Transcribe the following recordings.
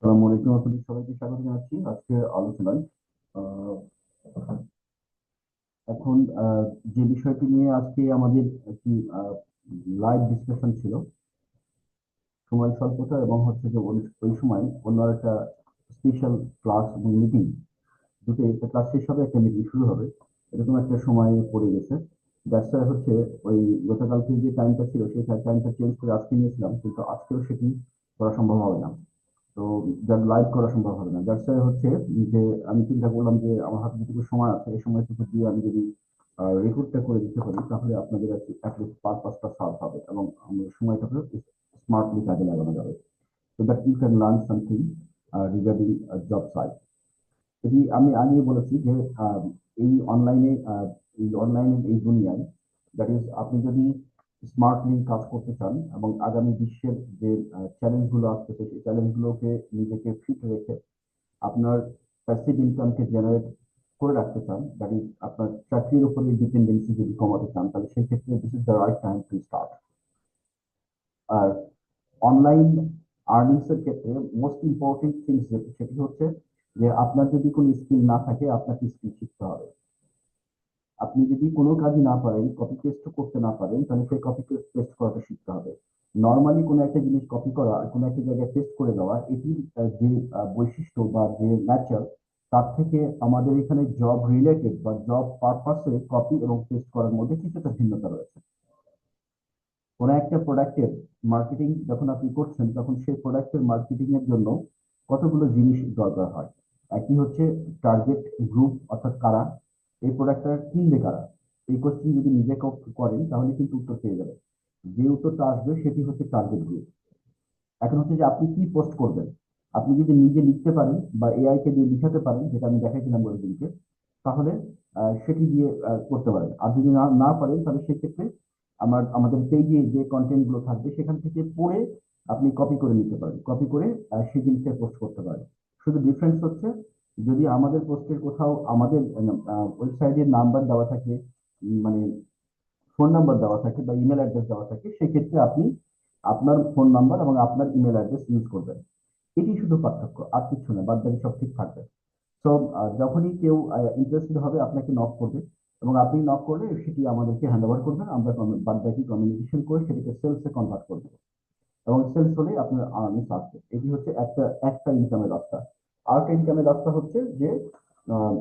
আসসালামু আলাইকুম, আপনাদের সবাইকে স্বাগত জানাচ্ছি আজকের আলোচনায়। আহ, এখন যে বিষয়টি নিয়ে আজকে আমাদের একটি লাইভ ডিসকাশন ছিল, সময় স্বল্পতা এবং হচ্ছে যে ওই সময় অন্য একটা স্পেশাল ক্লাস এবং মিটিং, দুটো একটা ক্লাস শেষ হবে, একটা মিটিং শুরু হবে, এরকম একটা সময় পড়ে গেছে। দ্যাটস হচ্ছে ওই গতকালকে যে টাইমটা ছিল সেই টাইমটা চেঞ্জ করে আজকে নিয়েছিলাম, কিন্তু আজকেও সেটি করা সম্ভব হবে না। তো যার লাইভ করা সম্ভব হবে না, যার সাথে হচ্ছে যে আমি চিন্তা করলাম যে আমার হাতে যেটুকু সময় আছে এই সময়টুকু দিয়ে আমি যদি রেকর্ডটা করে দিতে পারি, তাহলে আপনাদের অ্যাটলিস্ট পারপাসটা সলভ হবে এবং আমার সময়টাকে স্মার্টলি কাজে লাগানো যাবে, so that you can learn something regarding job site. এটি আমি আগেই বলেছি যে আহ, এই অনলাইনে এই দুনিয়ায়, দ্যাট ইজ, আপনি যদি স্মার্টলি কাজ করতে চান এবং আগামী বিশ্বের যে চ্যালেঞ্জ গুলো আসতেছে সেই চ্যালেঞ্জ গুলোকে নিজেকে ফিট রেখে আপনার প্যাসিভ ইনকামকে জেনারেট করে রাখতে চান, দ্যাট ইজ আপনার চাকরির উপরে ডিপেন্ডেন্সি যদি কমাতে চান, তাহলে সেই ক্ষেত্রে this is the right time to start. আর অনলাইন আর্নিংস এর ক্ষেত্রে মোস্ট ইম্পর্টেন্ট থিংস সেটি হচ্ছে যে আপনার যদি কোনো স্কিল না থাকে, আপনাকে স্কিল শিখতে হবে। আপনি যদি কোনো কাজই না পারেন, কপি পেস্ট করতে না পারেন, তাহলে সেই কপি পেস্ট করাটা শিখতে হবে। নর্মালি কোনো একটা জিনিস কপি করা আর কোনো একটা জায়গায় পেস্ট করে দেওয়া, এটির যে বৈশিষ্ট্য বা যে ন্যাচার, তার থেকে আমাদের এখানে জব রিলেটেড বা জব পারপাসে কপি এবং পেস্ট করার মধ্যে কিছুটা ভিন্নতা রয়েছে। কোনো একটা প্রোডাক্টের মার্কেটিং যখন আপনি করছেন, তখন সেই প্রোডাক্টের মার্কেটিং এর জন্য কতগুলো জিনিস দরকার হয়। একটি হচ্ছে টার্গেট গ্রুপ, অর্থাৎ কারা এই প্রোডাক্টটা কিনবে, কারা। এই কোশ্চেন যদি নিজে করেন তাহলে কিন্তু উত্তর পেয়ে যাবেন। যে উত্তরটা আসবে সেটি হচ্ছে টার্গেট গ্রুপ। এখন হচ্ছে যে আপনি কি পোস্ট করবেন। আপনি যদি নিজে লিখতে পারেন বা এআই কে দিয়ে লিখাতে পারেন, যেটা আমি দেখাইছিলাম গতদিনকে, তাহলে সেটি দিয়ে করতে পারেন। আর যদি না না পারেন, তাহলে সেক্ষেত্রে আমাদের পেজে যে কন্টেন্ট গুলো থাকবে সেখান থেকে পড়ে আপনি কপি করে নিতে পারেন, কপি করে সেই জিনিসটা পোস্ট করতে পারেন। শুধু ডিফারেন্স হচ্ছে, যদি আমাদের পোস্টের কোথাও আমাদের ওয়েবসাইটের নাম্বার দেওয়া থাকে, মানে ফোন নাম্বার দেওয়া থাকে বা ইমেল অ্যাড্রেস দেওয়া থাকে, সেক্ষেত্রে আপনি আপনার ফোন নাম্বার এবং আপনার ইমেল অ্যাড্রেস ইউজ করবেন। এটি শুধু পার্থক্য, আর কিছু না, বাদ বাকি সব ঠিক থাকবে। তো যখনই কেউ ইন্টারেস্টেড হবে আপনাকে নক করবে, এবং আপনি নক করলে সেটি আমাদেরকে হ্যান্ড ওভার করবেন, আমরা বাদ বাকি কমিউনিকেশন করে সেটিকে সেলসে কনভার্ট করবো, এবং সেলস হলেই আপনার আর্নিংস আসবে। এটি হচ্ছে একটা একটা ইনকামের রাস্তা। আরেকটা ইনকামের রাস্তা হচ্ছে যে আহ,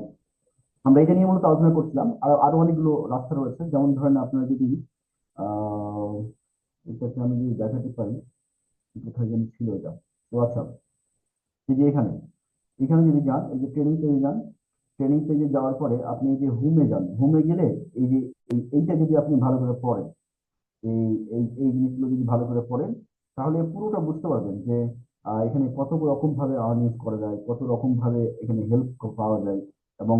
আমরা এটা নিয়ে মূলত আলোচনা করছিলাম, আর আরো অনেকগুলো রাস্তা রয়েছে। যেমন ধরেন আপনারা যদি আহ এটাকে আমি যদি দেখাতে পারি, কোথায় যেন ছিল এটা। তো আচ্ছা, এই যে এখানে এখানে যদি যান, এই যে ট্রেনিং পেজে যান, ট্রেনিং পেজে যাওয়ার পরে আপনি এই যে হোমে যান, হোমে গেলে এই যে এইটা যদি আপনি ভালো করে পড়েন, এই এই জিনিসগুলো যদি ভালো করে পড়েন, তাহলে পুরোটা বুঝতে পারবেন যে এখানে কত রকম ভাবে আর্নিং করা যায়, কত রকম ভাবে এখানে হেল্প পাওয়া যায়, এবং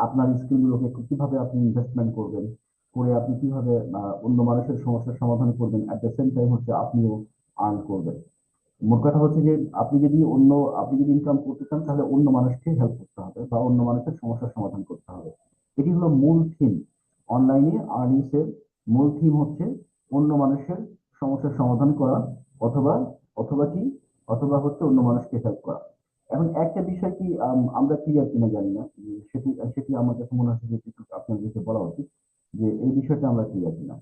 আপনার স্কিলগুলোকে কিভাবে আপনি ইনভেস্টমেন্ট করবেন, করে আপনি কিভাবে অন্য মানুষের সমস্যার সমাধান করবেন, অ্যাট দ্য সেম টাইম হচ্ছে আপনিও আর্ন করবেন। মোট কথা হচ্ছে যে আপনি যদি ইনকাম করতে চান, তাহলে অন্য মানুষকে হেল্প করতে হবে বা অন্য মানুষের সমস্যার সমাধান করতে হবে। এটি হলো মূল থিম। অনলাইনে আর্নিংস এর মূল থিম হচ্ছে অন্য মানুষের সমস্যার সমাধান করা, অথবা অথবা কি অথবা হচ্ছে অন্য মানুষকে হেল্প করা। এখন একটা বিষয় কি আমরা ক্লিয়ার কিনা জানি না, সেটি সেটি আমার কাছে মনে হচ্ছে যে একটু আপনাদেরকে বলা উচিত, যে এই বিষয়টা আমরা ক্লিয়ার কিনা।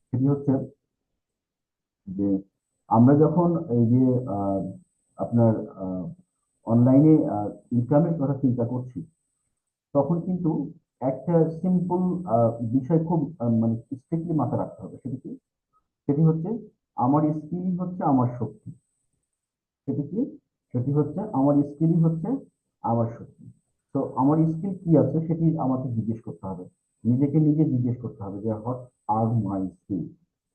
সেটি হচ্ছে যে আমরা যখন এই যে আহ, আপনার অনলাইনে ইনকামের কথা চিন্তা করছি, তখন কিন্তু একটা সিম্পল বিষয় খুব মানে স্ট্রিক্টলি মাথায় রাখতে হবে। সেটি কি? সেটি হচ্ছে আমার স্কিলই হচ্ছে আমার শক্তি। সেটি কি? সেটি হচ্ছে আমার স্কিলই হচ্ছে আমার শক্তি। তো আমার স্কিল কি আছে সেটি আমাকে জিজ্ঞেস করতে হবে, নিজেকে নিজে জিজ্ঞেস করতে হবে যে হোয়াট আর মাই স্কিল।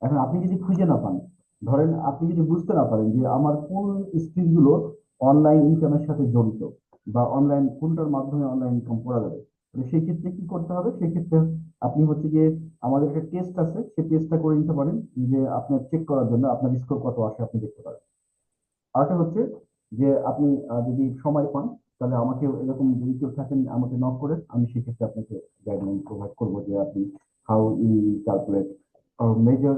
এখন আপনি যদি খুঁজে না পান, ধরেন আপনি যদি বুঝতে না পারেন যে আমার কোন স্কিল গুলো অনলাইন ইনকামের সাথে জড়িত, বা অনলাইন কোনটার মাধ্যমে অনলাইন ইনকাম করা যাবে, তাহলে সেই ক্ষেত্রে কি করতে হবে? সেই ক্ষেত্রে আপনি হচ্ছে যে আমাদের একটা টেস্ট আছে, সেই টেস্টটা করে নিতে পারেন, যে আপনার চেক করার জন্য আপনার স্কোর কত আসে আপনি দেখতে পারেন। আরেকটা হচ্ছে যে আপনি যদি সময় পান, তাহলে আমাকে এরকম যদি কেউ থাকেন আমাকে নক করে, আমি সেক্ষেত্রে আপনাকে গাইডলাইন প্রোভাইড করবো যে আপনি how you calculate measure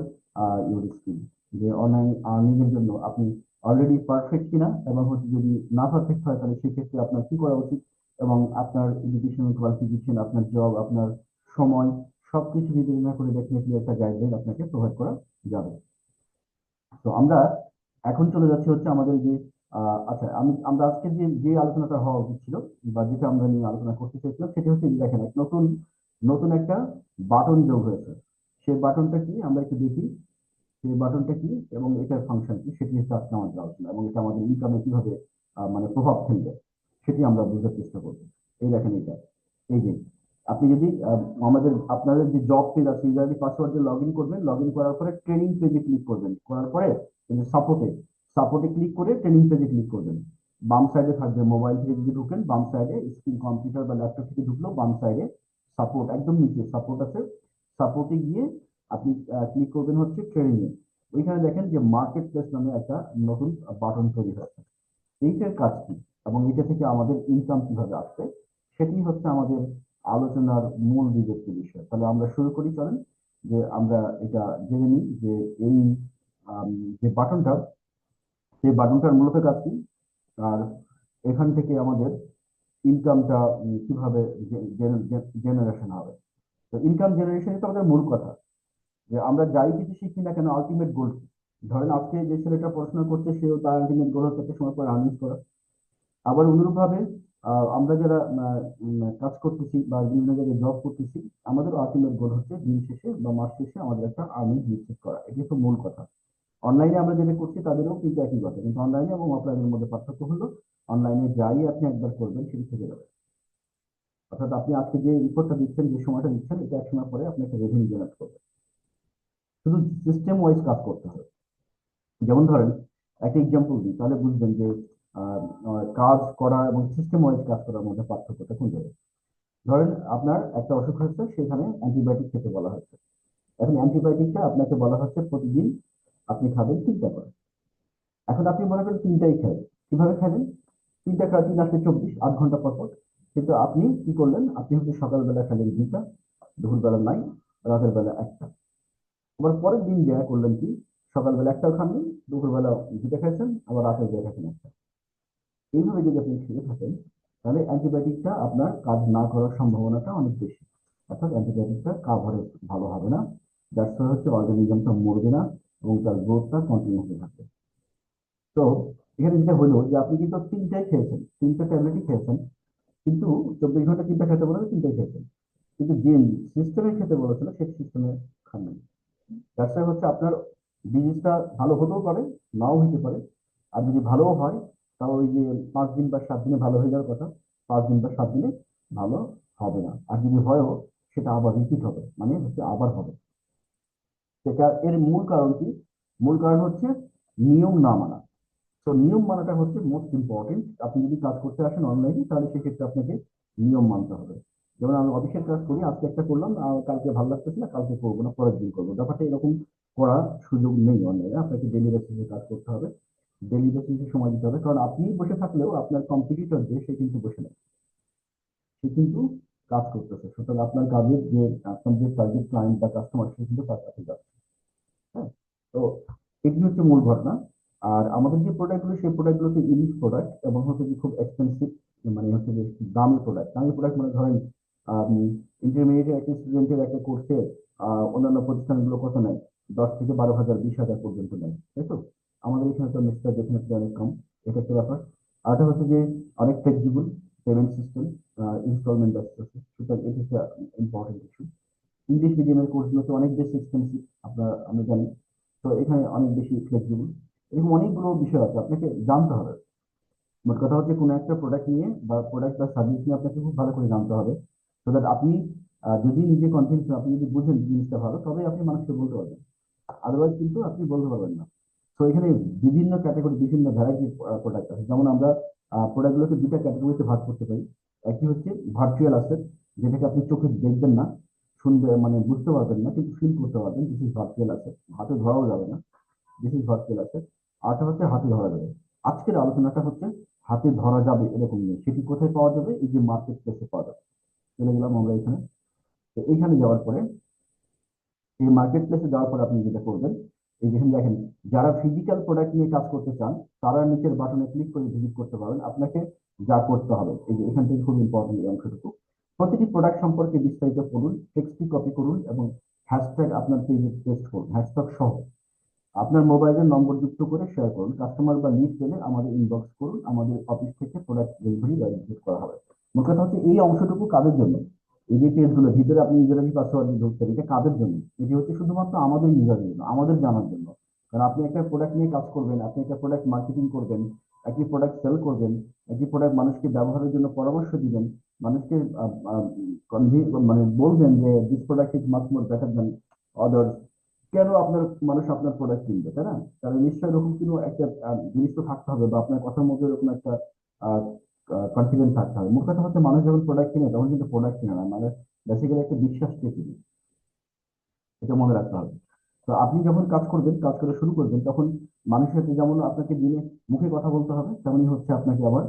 your skill, যে অনলাইন আর্নিং এর জন্য আপনি অলরেডি পারফেক্ট কিনা, এবং হচ্ছে যদি না পারফেক্ট হয় তাহলে সেক্ষেত্রে আপনার কি করা উচিত, এবং আপনার এডুকেশনাল কোয়ালিফিকেশন, আপনার জব, আপনার সময়, সবকিছু বিবেচনা করে ডেফিনেটলি একটা গাইডলাইন আপনাকে প্রোভাইড করা যাবে। তো আমরা এখন চলে যাচ্ছি হচ্ছে আমাদের যে আচ্ছা, আমরা আজকে যে যে আলোচনাটা হওয়া উচিত ছিল, বা যেটা আমরা নিয়ে আলোচনা করতে চাইছিলাম, সেটা হচ্ছে যে দেখেন, এক নতুন নতুন একটা বাটন যোগ হয়েছে। সেই বাটনটা কি আমরা একটু দেখি, সেই বাটনটা কি এবং এটার ফাংশন কি, সেটি হচ্ছে আজকে আমাদের আলোচনা, এবং এটা আমাদের ইনকামে কিভাবে মানে প্রভাব ফেলবে সেটি আমরা বোঝার চেষ্টা করবো। এই দেখেন এটা, এই যে আপনি যদি আপনাদের যে জব পেজ আছে, ইউজার পাসওয়ার্ড দিয়ে লগ ইন করবেন, লগ ইন করার পরে ট্রেনিং পেজে ক্লিক করবেন, করার পরে সাপোর্টে সাপোর্টে ক্লিক করে ট্রেনিং পেজে ক্লিক করবেন। বাম সাইডে থাকবে, মোবাইল থেকে যদি ঢুকেন বাম সাইডে, স্ক্রিন কম্পিউটার বা ল্যাপটপ থেকে ঢুকলো বাম সাইডে সাপোর্ট, একদম নিচে সাপোর্ট আছে। সাপোর্টে গিয়ে আপনি ক্লিক করবেন হচ্ছে ট্রেনিং এ। ওইখানে দেখেন যে মার্কেট প্লেস নামে একটা নতুন বাটন তৈরি হয়েছে। এইটার কাজ কি এবং এটা থেকে আমাদের ইনকাম কিভাবে আসবে, সেটি হচ্ছে আমাদের আলোচনার মূল বিবেচ্য বিষয়। তাহলে আমরা শুরু করি, চলেন যে আমরা এটা জেনে নিই যে এই আম, যে বাটনটা, সেই বাটনটার মূলত কাজ কি, আর এখান থেকে আমাদের ইনকামটা কিভাবে জেনারেশন হবে। তো ইনকাম জেনারেশনই তো আমাদের মূল কথা, যে আমরা যাই কিছু শিখি না কেন, আলটিমেট গোল। ধরেন আজকে যে ছেলেটা পড়াশোনা করছে, সেও তার আলটিমেট গোল হচ্ছে একটা সময় পর আর্নিং করা। আবার অনুরূপভাবে আমরা যারা কাজ করতেছি বা বিভিন্ন জায়গায় জব করতেছি, আমাদের আলটিমেট গোল হচ্ছে দিন শেষে বা মাস শেষে আমাদের একটা আর্নিং নিশ্চিত করা। এটি তো মূল কথা। অনলাইনে আমরা যেটা করছি তাদেরও কিন্তু একই কথা, কিন্তু অনলাইনে এবং অফলাইনের মধ্যে পার্থক্য হলো, অনলাইনে যাই আপনি একবার করবেন সেটি থেকে যাবে। অর্থাৎ আপনি আজকে যে রিপোর্টটা দিচ্ছেন, যে সময়টা দিচ্ছেন, এটা এক সময় পরে আপনাকে রেভিনিউ জেনারেট করবে। শুধু সিস্টেম ওয়াইজ কাজ করতে হবে। যেমন ধরেন, একটা এক্সাম্পল দিই তাহলে বুঝবেন যে কাজ করা এবং সিস্টেম ওয়াইজ কাজ করার মধ্যে পার্থক্যটা কোন জায়গায়। ধরেন আপনার একটা অসুখ হয়েছে, সেখানে অ্যান্টিবায়োটিক খেতে বলা হচ্ছে। এখন অ্যান্টিবায়োটিকটা আপনাকে বলা হচ্ছে প্রতিদিন আপনি খাবেন 3টা করে। এখন আপনি মনে করেন 3টাই খাবেন, কিভাবে খাবেন? 3টা খাওয়া, 3 আসলে 24, 8 ঘন্টা পর পর। কিন্তু আপনি কি করলেন, আপনি হচ্ছে সকালবেলা খেলেন 2টা, দুপুরবেলা নাই, রাতের বেলা একটা। আবার পরের দিন দেয়া করলেন কি, সকালবেলা একটাও খাননি, দুপুরবেলা 2টা খাইছেন, আবার রাতের বেলা খাইছেন একটা। এইভাবে যদি আপনি খেয়ে থাকেন, তাহলে অ্যান্টিবায়োটিকটা আপনার কাজ না করার সম্ভাবনাটা অনেক বেশি। অর্থাৎ অ্যান্টিবায়োটিকটা কাভারে ভালো হবে না, যার ফলে হচ্ছে অর্গানিজমটা মরবে না এবং তার গ্রোথটা কন্টিনিউ হতে থাকবে। তো এখানে যেটা হলো যে আপনি কিন্তু 3টাই খেয়েছেন, 3টা ট্যাবলেটই খেয়েছেন, কিন্তু 24 ঘন্টা 3টা খেতে বলে 3টাই খেয়েছেন, কিন্তু যে সিস্টেমে খেতে বলেছিল সেই সিস্টেমে খান নাই। ব্যবসায় হচ্ছে আপনার বিজনেসটা ভালো হতেও পারে, নাও হইতে পারে। আর যদি ভালোও হয়, তাও ওই যে 5 দিন বা 7 দিনে ভালো হয়ে যাওয়ার কথা, 5 দিন বা 7 দিনে ভালো হবে না। আর যদি হয়ও, সেটা আবার রিপিট হবে, মানে হচ্ছে আবার হবে। সেটা এর মূল কারণ কি? মূল কারণ হচ্ছে নিয়ম না মানা। তো নিয়ম মানাটা হচ্ছে মোস্ট ইম্পর্টেন্ট। আপনি যদি কাজ করতে আসেন অনলাইনে, তাহলে সেক্ষেত্রে আপনাকে নিয়ম মানতে হবে। যেমন আমি অফিসের কাজ করি, আজকে একটা করলাম, কালকে ভালো লাগতেছে না, কালকে করবো না, পরের দিন করবো, ব্যাপারটা এরকম করার সুযোগ নেই অনলাইনে। আপনাকে ডেলি বেসিসে কাজ করতে হবে, ডেলি বেসিসে সময় দিতে হবে, কারণ আপনি বসে থাকলেও আপনার কম্পিটিটর যে, সে কিন্তু বসে নেই, সে কিন্তু কাজ করতেছে। সুতরাং আপনার কাজের যে আপনার যে টার্গেট ক্লায়েন্ট বা কাস্টমার, সে কিন্তু তার কাছে যাচ্ছে। হ্যাঁ, তো এটি হচ্ছে মূল ঘটনা। আর আমাদের যে প্রোডাক্টগুলো, সেই প্রোডাক্টগুলো হচ্ছে ইউনিক প্রোডাক্ট এবং হচ্ছে যে খুব এক্সপেন্সিভ, মানে হচ্ছে যে দামি প্রোডাক্ট। দামি প্রোডাক্ট মানে ধরেন ইন্টারমিডিয়েট একটা স্টুডেন্টের একটা কোর্সে অন্যান্য প্রতিষ্ঠানগুলো কত নেয়, 10 থেকে 12 হাজার, 20 হাজার পর্যন্ত নেয়, তাই তো? আমাদের এখানে তো নিশ্চয় ডেফিনেটলি অনেক কম। এটা হচ্ছে ব্যাপার। আরেকটা হচ্ছে যে অনেক ফ্লেক্সিবল পেমেন্ট সিস্টেম, ইনস্টলমেন্ট আসছে, সুতরাং এটি একটা ইম্পর্টেন্ট ইস্যু। ইংলিশ মিডিয়ামের কোর্সগুলোতে অনেক বেশি এক্সপেন্সিভ, আমরা জানি। তো এখানে অনেক বেশি ফ্লেক্সিবল। এরকম অনেকগুলো বিষয় আছে, আপনাকে জানতে হবে। মোট কথা হচ্ছে কোনো একটা প্রোডাক্ট নিয়ে বা প্রোডাক্ট বা সার্ভিস নিয়ে আপনাকে খুব ভালো করে জানতে হবে, সো দ্যাট আপনি যদি নিজে কনফিডেন্স, আপনি যদি বুঝেন যে জিনিসটা ভালো, তবে আপনি মানুষকে বলতে পারবেন। আদারওয়াইজ কিন্তু আপনি বলতে পারবেন না। তো এখানে বিভিন্ন ক্যাটাগরি, বিভিন্ন ভ্যারাইটি প্রোডাক্ট আছে। যেমন আমরা প্রোডাক্টগুলোকে 2টা ক্যাটাগরিতে ভাগ করতে পারি। একটি হচ্ছে ভার্চুয়াল অ্যাসেট, যেটাকে আপনি চোখে দেখবেন না, শুনবে মানে বুঝতে পারবেন না, কিন্তু ফিল করতে পারবেন, দিস ইজ ভার্চুয়াল অ্যাসেট, হাতে ধরাও যাবে না, দিস ইজ ভার্চুয়াল অ্যাসেট। আরটা হচ্ছে হাতে ধরা যাবে। আজকের আলোচনাটা হচ্ছে হাতে ধরা যাবে এরকম নিয়ে। সেটি কোথায় পাওয়া যাবে? এই যে মার্কেট প্লেসে পাওয়া যাবে। চলে গেলাম আমরা এখানে। তো এইখানে যাওয়ার পরে, এই মার্কেট প্লেসে যাওয়ার পরে আপনি যেটা করবেন, এই যেখানে দেখেন, যারা ফিজিক্যাল প্রোডাক্ট নিয়ে কাজ করতে চান তারা নিচের বাটনে ক্লিক করে ভিজিট করতে পারবেন। আপনাকে যা করতে হবে, এই যে এখান থেকে খুব ইম্পর্টেন্ট এই অংশটুকু, প্রতিটি প্রোডাক্ট সম্পর্কে বিস্তারিত পড়ুন, টেক্সটটি কপি করুন এবং হ্যাশট্যাগ আপনার পেজে পেস্ট করুন, হ্যাশট্যাগ সহ আপনার মোবাইলের নম্বর যুক্ত করে শেয়ার করুন। কাস্টমার বা লিড পেলে আমাদের ইনবক্স করুন, আমাদের অফিস থেকে প্রোডাক্ট ডেলিভারি বা রিসিভ করা হবে। মোট কথা হচ্ছে এই অংশটুকু কাদের জন্য, এই যে পেজগুলো ভিতরে আপনি ইউজার পাসওয়ার্ড দিয়ে ঢুকছেন, এটা কাদের জন্য? এটি হচ্ছে শুধুমাত্র আমাদের ইউজারের জন্য, আমাদের জানার জন্য। কারণ আপনি একটা প্রোডাক্ট নিয়ে কাজ করবেন, আপনি একটা প্রোডাক্ট মার্কেটিং করবেন, একটি প্রোডাক্ট সেল করবেন, একটি প্রোডাক্ট মানুষকে ব্যবহারের জন্য পরামর্শ দিবেন, মানুষকে মানে বলবেন যে this product is much more better than others. কেন আপনার মানুষ আপনার প্রোডাক্ট কিনবে, তাই না? কারণ নিশ্চয়ই এরকম কোনো একটা জিনিস তো থাকতে হবে, বা আপনার কথার মধ্যে এরকম একটা কনফিডেন্স থাকতে হবে। মোট কথা হচ্ছে মানুষ যখন প্রোডাক্ট কিনে তখন কিন্তু প্রোডাক্ট কিনে না, মানে বেসিক্যালি একটা বিশ্বাস দিয়ে কিনে, এটা মনে রাখতে হবে। তো আপনি যখন কাজ করবেন, কাজ করা শুরু করবেন, তখন মানুষের সাথে যেমন আপনাকে দিনে মুখে কথা বলতে হবে, তেমনি হচ্ছে আপনাকে আবার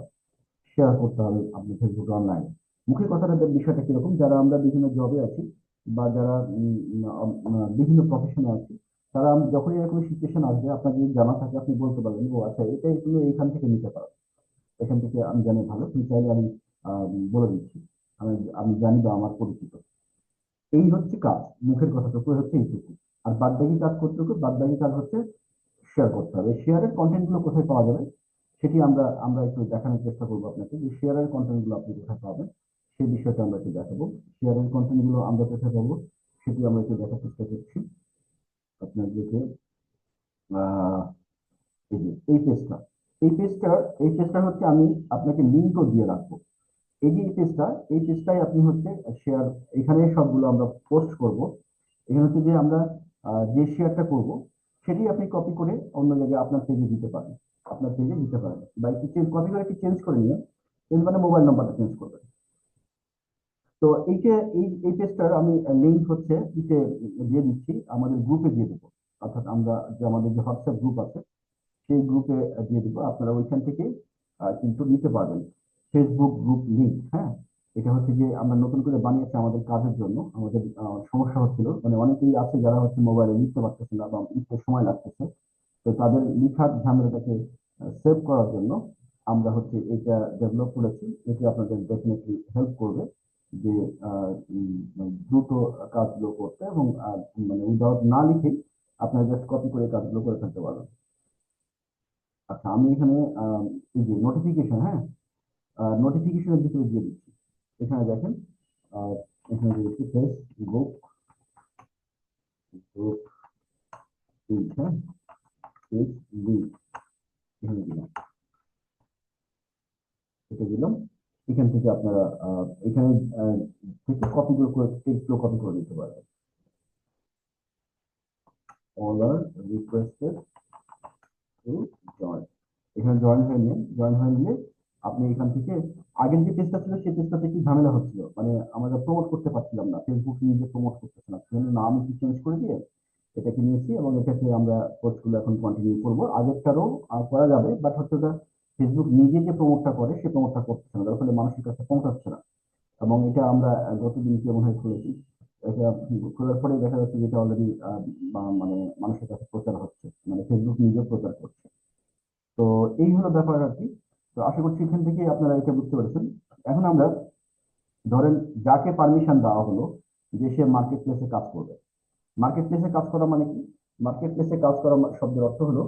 শেয়ার করতে হবে আপনি ফেসবুকে অনলাইনে। মুখে কথাটা বিষয়টা কিরকম, যারা আমরা বিভিন্ন জবে আছি বা যারা বিভিন্ন প্রফেশনে আছি, তারা যখনই এরকম সিচুয়েশন আসবে আপনার যদি জানা থাকে আপনি বলতে পারবেন, ও আচ্ছা এটাই তুমি এইখান থেকে নিতে পারো, এখান থেকে আমি জানি ভালো, তুমি চাইলে আমি বলে দিচ্ছি, আমি আমি জানি বা আমার পরিচিত। এই হচ্ছে কাজ, মুখের কথাটুকু হচ্ছে এইটুকু। আর বাদ বাকি কাজ করতে হবে, বাদ বাকি কাজ হচ্ছে শেয়ার করতে হবে। শেয়ারের কন্টেন্ট গুলো কোথায় পাওয়া যাবে সেটি আমরা আমরা একটু দেখানোর চেষ্টা করবো আপনাকে, যে শেয়ারের কন্টেন্ট গুলো আপনি কোথায় পাবেন সেই বিষয়টা আমরা একটু দেখাবো। শেয়ারের কন্টেন্ট গুলো আমরা কোথায় পাবো সেটি আমরা একটু দেখার চেষ্টা করছি আপনাদেরকে। আহ এই যে এই পেজটা হচ্ছে আমি আপনাকে লিঙ্কও দিয়ে রাখবো। এই যে এই পেজটাই আপনি হচ্ছে শেয়ার, এখানে সবগুলো আমরা পোস্ট করব। এখানে হচ্ছে যে আমরা যে শেয়ারটা করব সেটি আপনি কপি করে অন্য জায়গায় আপনার পেজে দিতে পারেন, বা একটু কপি করে একটু চেঞ্জ করে নিয়ে, চেঞ্জ মানে মোবাইল নাম্বারটা চেঞ্জ করবেন। তো এই পেজটার আমি লিঙ্ক হচ্ছে ইতে দিয়ে দিচ্ছি, আমাদের গ্রুপে দিয়ে দেবো। অর্থাৎ আমরা যে আমাদের যে হোয়াটসঅ্যাপ গ্রুপ আছে সেই গ্রুপে দিয়ে দিব, আপনারা ওইখান থেকে কিন্তু নিতে পারবেন। ফেসবুক গ্রুপ লিংক, হ্যাঁ, এটা হচ্ছে যে আমরা নতুন করে বানিয়েছি আমাদের কাজের জন্য। আমাদের সমস্যা হচ্ছিল, মানে অনেকেই আছে যারা হচ্ছে মোবাইলে লিখতে পারতেছে না বা লিখতে সময় লাগতেছে, তো তাদের লিখার ঝামেলাটাকে সেভ করার জন্য আমরা হচ্ছে এটা ডেভেলপ করেছি। এটি আপনাদের ডেফিনেটলি হেল্প করবে যে দ্রুত কাজগুলো করতে, এবং মানে উইদাউট না লিখেই আপনারা জাস্ট কপি করে কাজগুলো করে ফেলতে পারবেন। আচ্ছা, আমি এখানে এই যে নোটিফিকেশন, হ্যাঁ, নোটিফিকেশনের ভিতরে দিয়ে দিচ্ছি। এখানে দেখেন, আহ, এখানে দিয়ে দিচ্ছি ফেসবুক গ্রুপ লিংক, হ্যাঁ, পেজ লিংক, এখানে দিলাম, এটা দিলাম। এখান থেকে আপনারা এখানে থেকে কপি করে টেক্সটগুলো কপি করে নিতে পারবেন। All are requested to join, এখানে জয়েন হয়ে নিলে আপনি এখান থেকে আগের যে পেজটা ছিল সেই পেজটাতে একটু ঝামেলা হচ্ছিল, মানে আমরা প্রমোট করতে পারছিলাম না, ফেসবুক নিজে প্রমোট করতেছে না, সেজন্য নাম একটু চেঞ্জ করে দিয়ে এটাকে নিয়েছি এবং এটাকে আমরা পোস্টগুলো এখন কন্টিনিউ করবো। আগেরটারও করা যাবে, বাট হচ্ছে ওটা ফেসবুক নিজে যে প্রমোটটা করে সে প্রমোটটা করতেছে না, যার ফলে মানুষের কাছে পৌঁছাচ্ছে না। এবং এটা আমরা গতদিনকে মনে হয় খুলেছি, এটা খোলার পরে দেখা যাচ্ছে যে এটা অলরেডি মানে মানুষের কাছে প্রচার হচ্ছে, মানে ফেসবুক নিজেও প্রচার করছে। তো এই হলো ব্যাপার আর কি। তো আশা করছি এখান থেকে আপনারা এটা বুঝতে পেরেছেন। এখন আমরা ধরেন যাকে পারমিশন দেওয়া হলো যে সে মার্কেট প্লেসে কাজ করবে। মার্কেট প্লেসে কাজ করা মানে কি? মার্কেট প্লেসে কাজ করা শব্দের অর্থ হলো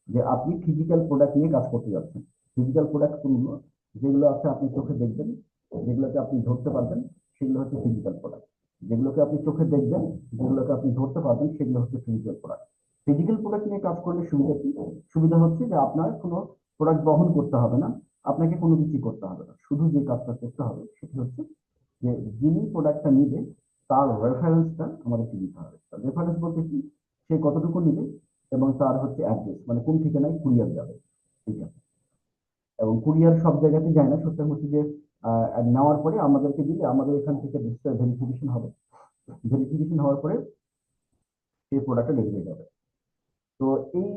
যে আপনি ফিজিক্যাল প্রোডাক্ট নিয়ে কাজ করতে যাচ্ছেন। ফিজিক্যাল প্রোডাক্ট কোনগুলো? যেগুলো আছে আপনি চোখে দেখবেন, যেগুলোকে আপনি ধরতে পারবেন, সেগুলো হচ্ছে ফিজিক্যাল প্রোডাক্ট। যেগুলোকে আপনি চোখে দেখবেন, যেগুলোকে আপনি ধরতে পারবেন, সেগুলো হচ্ছে ফিজিক্যাল প্রোডাক্ট। ফিজিক্যাল প্রোডাক্ট নিয়ে কাজ করলে সুবিধা কি? সুবিধা হচ্ছে যে আপনার কোনো প্রোডাক্ট বহন করতে হবে না, আপনাকে কোনো কিছু করতে হবে না, শুধু যে কাজটা করতে হবে সেটি হচ্ছে যে যিনি প্রোডাক্টটা নিবে তার রেফারেন্সটা আমাদেরকে দিতে হবে। রেফারেন্স বলতে কি? সে কতটুকু নিবে এবং তার হচ্ছে অ্যাড্রেস, মানে কোন ঠিকানায় কুরিয়ার যাবে, ঠিক আছে? এবং কুরিয়ার সব জায়গাতে যায় না, সুতরাং হচ্ছে যে নেওয়ার পরে আমাদেরকে দিলে আমাদের এখান থেকে ভেরিফিকেশন হবে। ভেরিফিকেশন হওয়ার পরে সেই প্রোডাক্টটা ডেলিভারি হবে। তো এই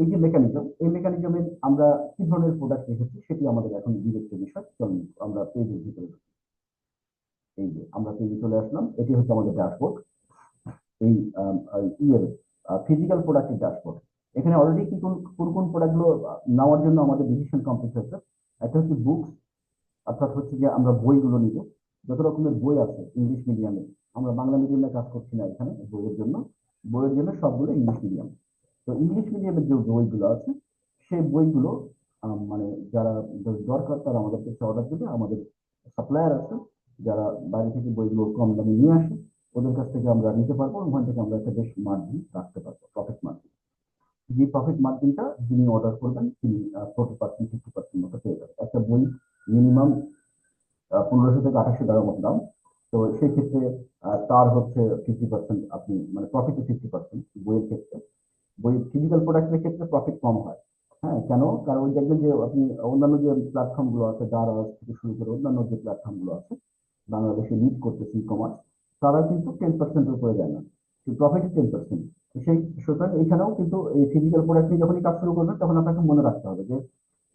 এই যে মেকানিজম, এই মেকানিজমে আমরা কি ধরনের প্রোডাক্ট রেখেছি সেটি আমাদের এখন বিবেচ্য বিষয়। চলুন আমরা পেজের ভিতরে ঢুকি। এই যে আমরা পেজে চলে আসলাম, এটি হচ্ছে আমাদের ড্যাশবোর্ড। এই ইয়ের ফিজিক্যাল প্রোডাক্টের ড্যাশবোর্ড। এখানে অলরেডি কি কোন কোন কোন প্রোডাক্টগুলো নেওয়ার জন্য আমাদের ডিসিশন কমপ্লিট হয়েছে। একটা হচ্ছে বুকস, অর্থাৎ হচ্ছে যে আমরা বইগুলো নিব, যত রকমের বই আছে ইংলিশ মিডিয়ামে। আমরা বাংলা মিডিয়ামে কাজ করছি না এখানে বইয়ের জন্য সবগুলো ইংলিশ মিডিয়াম। তো ইংলিশ মিডিয়ামের যে বইগুলো আছে সেই বইগুলো মানে যারা দরকার তারা আমাদের কাছে অর্ডার দেবে। আমাদের সাপ্লায়ার আছে যারা বাইরে থেকে বইগুলো কম দামে নিয়ে আসে, ওদের কাছ থেকে আমরা নিতে পারবো। ওখান থেকে আমরা একটা বেশ মার্জিন রাখতে পারবো, প্রফিট মার্জিন। যে প্রফিট মার্জিনটা যিনি অর্ডার করবেন তিনি 40% 50% মতো পেয়ে যাবেন। একটা বই মিনিমাম 1500 থেকে 2800 টাকার মতো দাম। তো সেই ক্ষেত্রে তার হচ্ছে 50%, আপনি মানে প্রফিট 50% বইয়ের ক্ষেত্রে। বই ফিজিক্যাল প্রোডাক্টের ক্ষেত্রে প্রফিট কম হয়। হ্যাঁ, কেন? কারণ ওই দেখবেন যে আপনি অন্যান্য যে প্ল্যাটফর্ম গুলো আছে, দারাজ থেকে শুরু করে অন্যান্য যে প্ল্যাটফর্ম গুলো আছে বাংলাদেশে লিড করতেছে ই কমার্স, তারা কিন্তু 10%-এর উপরে যায় না, প্রফিট 10%। সেই সুতরাং এখানেও কিন্তু এই ফিজিক্যাল প্রোডাক্ট নিয়ে যখনই কাজ শুরু করবেন তখন আপনাকে মনে রাখতে হবে যে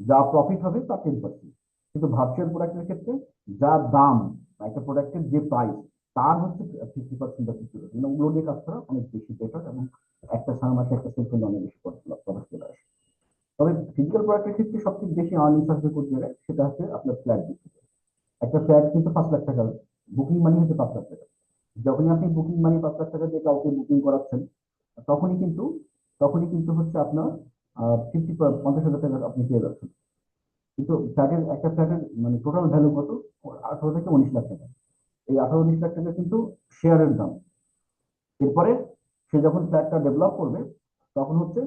যা প্রফিট হবে তার 10%। কিন্তু ভার্চুয়াল প্রোডাক্টের ক্ষেত্রে যা দাম, একটা প্রোডাক্টের যে প্রাইস, তার হচ্ছে 50% বা 60%। ওগুলো দিয়ে কাজ করা অনেক বেশি বেটার, এবং একটা সারা মাসে একটা সেল করলে অনেক বেশি প্রফিট চলে আসে। তবে ফিজিক্যাল প্রোডাক্টের ক্ষেত্রে সবথেকে বেশি আর্নিং আসবে কোন জায়গায়, সেটা হচ্ছে আপনার ফ্ল্যাট বিক্রি। একটা ফ্ল্যাট কিন্তু 5 লাখ টাকা, বুকিং মানি হচ্ছে 5 লাখ টাকা। যখনই আপনি বুকিং মানি 5 লাখ টাকা দিয়ে কাউকে বুকিং করাচ্ছেন, তখনই কিন্তু তখনই কিন্তু হচ্ছে আপনার 50 50,000 টাকা আপনি পেয়ে যাচ্ছেন। কিন্তু একটা ফ্ল্যাটের মানে টোটাল ভ্যালু কত? 18 থেকে 19 লাখ টাকা। এই 18-19 লাখ টাকা কিন্তু শেয়ারের দাম। এরপরে সে যখন ফ্ল্যাটটা ডেভেলপ করবে তখন হচ্ছে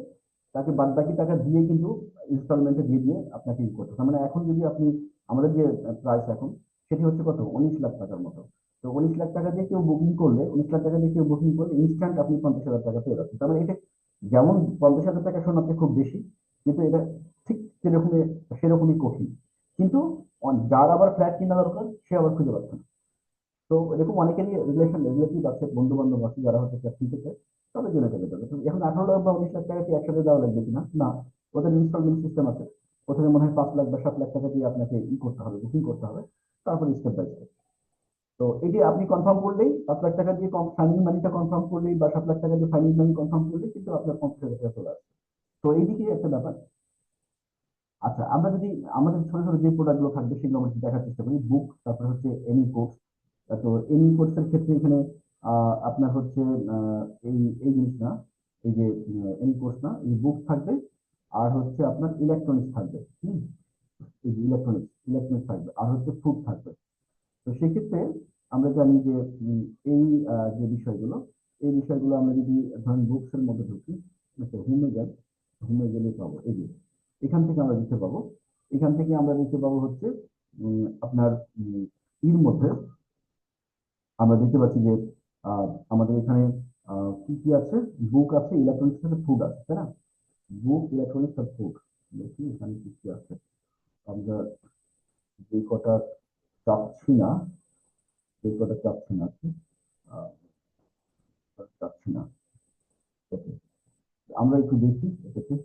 তাকে বাদ বাকি টাকা দিয়ে কিন্তু ইনস্টলমেন্টে দিয়ে দিয়ে আপনাকে ই করতে হবে। মানে এখন যদি আপনি আমাদের যে প্রাইস এখন, সেটি হচ্ছে কত? 19 লাখ টাকার মতো। তো 19 লাখ টাকা দিয়ে কেউ বুকিং করলে, 19 লাখ টাকা দিয়ে কেউ বুকিং করলে ইনস্ট্যান্ট আপনি 50,000 টাকা পেয়ে যাচ্ছেন। তার মানে এটা যেমন 50,000 টাকা শোনাতে খুব বেশি, কিন্তু এটা ঠিক সেরকমই কঠিন। কিন্তু যার আবার ফ্ল্যাট কিনা দরকার সে আবার খুঁজে পাচ্ছে না। তো এরকম অনেকেরই রিলেটিভ আছে, বন্ধু বান্ধব আছে যারা হয়তো ফ্ল্যাট কিনতেছে, তাদের জন্য এটা বেটার। এখন 18 লাখ বা 19 লাখ টাকা কি একসাথে দেওয়া লাগবে কিনা? না, ওদের ইনস্টলমেন্ট সিস্টেম আছে। প্রথমে মনে হয় 5 লাখ বা 7 লাখ টাকা দিয়ে আপনাকে ই করতে হবে, বুকিং করতে হবে, তারপরে স্টেপ বাই স্টেপ। তো এটি আপনি কনফার্ম করলেই, 5 লাখ টাকা দিয়ে ফাইনাল মানিটা কনফার্ম করলেই বা 7 লাখ টাকা দিয়ে ফাইনাল মানি কনফার্ম করলেই কিন্তু আপনার 50,000 টাকা চলে আসবে। তো এইদিকে একটা ব্যাপার। আচ্ছা, আমরা যদি আমাদের ছোট ছোট যে প্রোডাক্ট গুলো থাকবে সেগুলো আমরা একটু দেখার চেষ্টা করি। বুক, তারপরে হচ্ছে এনি কোর্স। তো এনি কোর্সের ক্ষেত্রে এখানে আপনার হচ্ছে আহ, এই এই জিনিস না, এই যে এনি কোর্স না, এই বুক থাকবে, আর হচ্ছে আপনার ইলেকট্রনিক্স থাকবে। এই যে ইলেকট্রনিক্স থাকবে, আর হচ্ছে ফুড থাকবে। তো সেক্ষেত্রে আমরা জানি যে এই যে বিষয়গুলো, এই বিষয়গুলো আমরা যদি ধরেন বুকস এর মধ্যে ঢুকি, হোমে যাই, হোমে গেলে পাবো এই যে এখান থেকে আমরা দিতে পাবো। এখান থেকে আমরা দিতে পাবো হচ্ছে আপনার ইর মধ্যে আমরা দেখতে পাচ্ছি যে আমাদের এখানে কি কি আছে? বুক আছে, ইলেকট্রনিক্স আছে, ফুড আছে, তাই না? বুক, ইলেকট্রনিক্স আর ফুড। দেখি এখানে কি কি আছে। আমরা যে কটা চাচ্ছি না, যে কটা চাচ্ছি না আর কি, আহ, চাচ্ছি না। Okay, আমরা একটু দেখি এটাকে